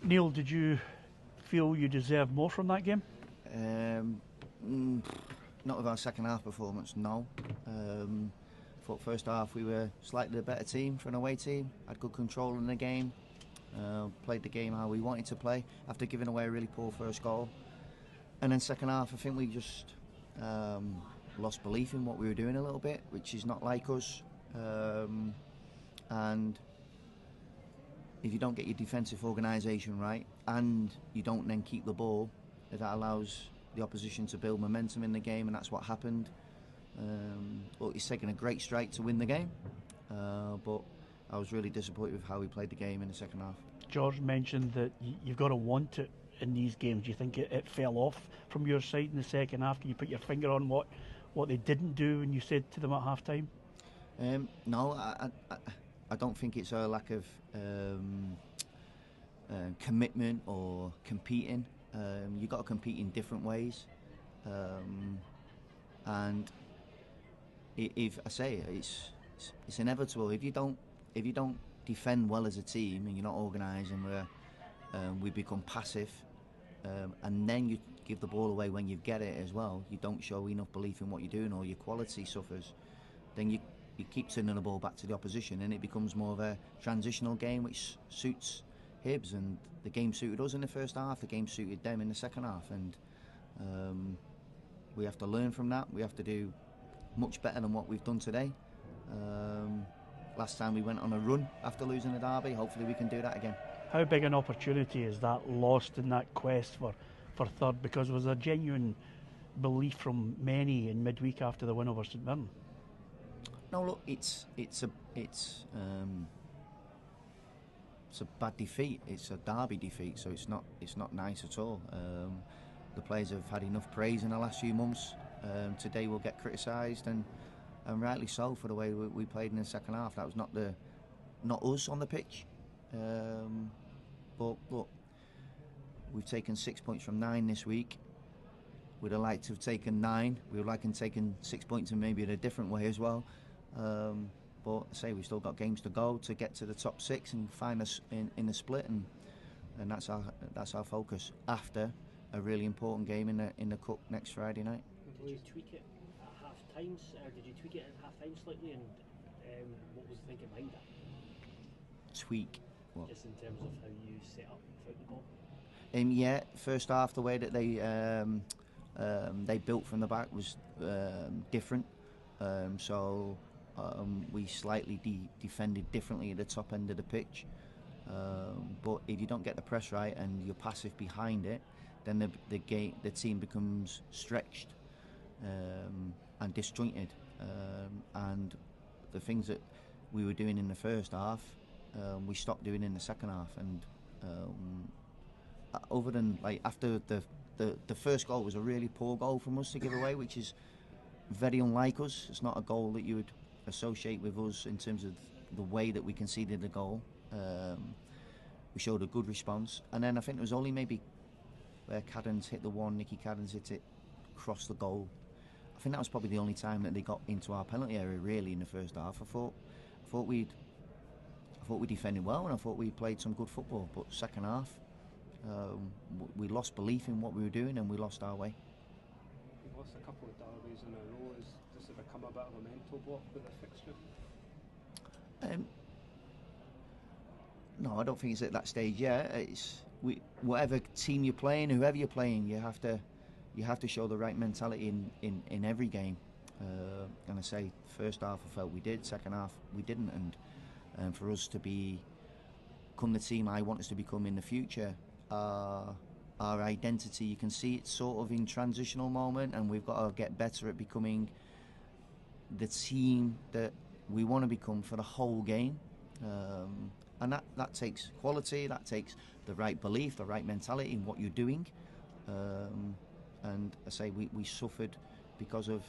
Neil, did you feel you deserved more from that game? Um, mm, Not with our second half performance, no. Thought first half we were slightly the better team for an away team. Had good control in the game. Played the game how we wanted to play after giving away a really poor first goal. And then second half, I think we just lost belief in what we were doing a little bit, which is not like us. And if you don't get your defensive organisation right and you don't then keep the ball, that allows the opposition to build momentum in the game, and that's what happened. Look, he's taken a great strike to win the game, but I was really disappointed with how he played the game in the second half. George mentioned that you've got to want it in these games. Do you think it fell off from your side in the second half? Can you put your finger on what they didn't do when you said to them at half time? No, I don't think it's a lack of commitment or competing. You've got to compete in different ways, and if I say it's inevitable. If you don't defend well as a team and you're not organised, and we become passive, and then you give the ball away when you get it as well. You don't show enough belief in what you're doing, or your quality suffers. Then you keep sending the ball back to the opposition, and it becomes more of a transitional game, which suits Hibs. And the game suited us in the first half. The game suited them in the second half, and we have to learn from that. We have to do much better than what we've done today. Last time we went on a run after losing the derby. Hopefully we can do that again. How big an opportunity is that lost in that quest for third? Because there was a genuine belief from many in midweek after the win over St Mirren. No, look, it's a bad defeat. It's a derby defeat, so it's not nice at all. The players have had enough praise in the last few months. Today will get criticised, and rightly so, for the way we played in the second half. That was not us on the pitch. But look, we've taken 6 points from 9 this week. We'd have liked to have taken 9. We would like to have taken 6 points, and maybe in a different way as well. But I say we've still got games to go to get to the top 6 and find us in the split, and that's our focus after a really important game in the cup next Friday night. Did you tweak it at half times, or did you tweak it at half time slightly, and what was the thinking behind that? Tweak what? Just in terms of how you set up without the ball. Yeah, first half the way that they built from the back was different. So we slightly defended differently at the top end of the pitch. But if you don't get the press right and you're passive behind it, then the team becomes stretched and disjointed. And the things that we were doing in the first half, we stopped doing in the second half. And other than after the first goal was a really poor goal from us to give away, which is very unlike us. It's not a goal that you would associate with us in terms of the way that we conceded the goal. We showed a good response, and then I think it was only maybe where Caddens hit the one, Nicky Caddens hit it across the goal. I think that was probably the only time that they got into our penalty area really in the first half. I thought we defended well, and I thought we played some good football. But second half, we lost belief in what we were doing, and we lost our way. You've lost a couple of derbies in a row. Does it become a bit of a mental block with the fixture? No, I don't think it's at that stage yet. Whatever team you're playing, whoever you're playing, you have to show the right mentality in every game. And I say, first half I felt we did, second half we didn't, and for us to become the team I want us to become in the future, our identity, you can see it's sort of in transitional moment, and we've got to get better at becoming the team that we want to become for the whole game. And that takes quality, that takes the right belief, the right mentality in what you're doing. And I say we suffered because of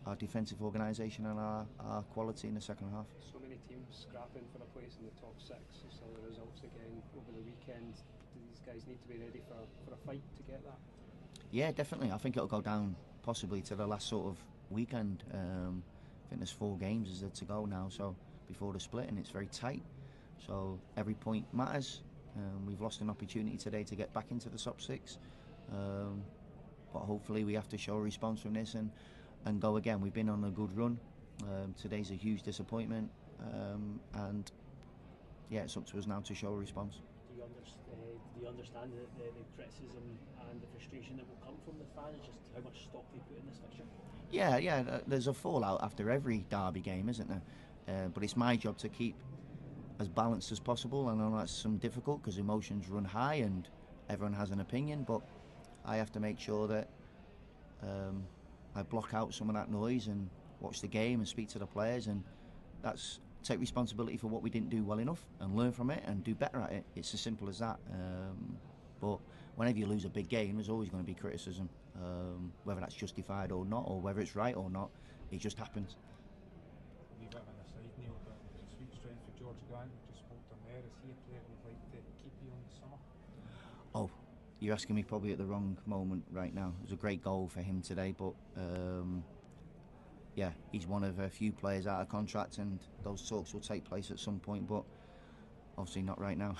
our defensive organisation and our quality in the second half. So many teams scrapping for a place in the top 6. You saw the results again over the weekend. Do these guys need to be ready for a fight to get that? Yeah, definitely. I think it'll go down possibly to the last sort of weekend. I think there's 4 games to go now, so before the split, and it's very tight. So every point matters. We've lost an opportunity today to get back into the top 6, but hopefully we have to show a response from this and go again. We've been on a good run. Today's a huge disappointment, and yeah, it's up to us now to show a response. Do you understand the criticism and the frustration that will come from the fans, just how much stock they put in this fixture? Yeah, there's a fallout after every derby game, isn't there? But it's my job to keep as balanced as possible. I know that's difficult because emotions run high and everyone has an opinion, but I have to make sure that I block out some of that noise and watch the game and speak to the players, and that's take responsibility for what we didn't do well enough and learn from it and do better at it. It's as simple as that. But whenever you lose a big game, there's always going to be criticism, whether that's justified or not, or whether it's right or not. It just happens. A wee bit of an aside, Neil, but it's a sweet strength for George Grant. We just spoke to him there. Is he a player we'd like to keep beyond the summer? Oh, you're asking me probably at the wrong moment right now. It was a great goal for him today, but yeah, he's one of a few players out of contract, and those talks will take place at some point, but obviously not right now.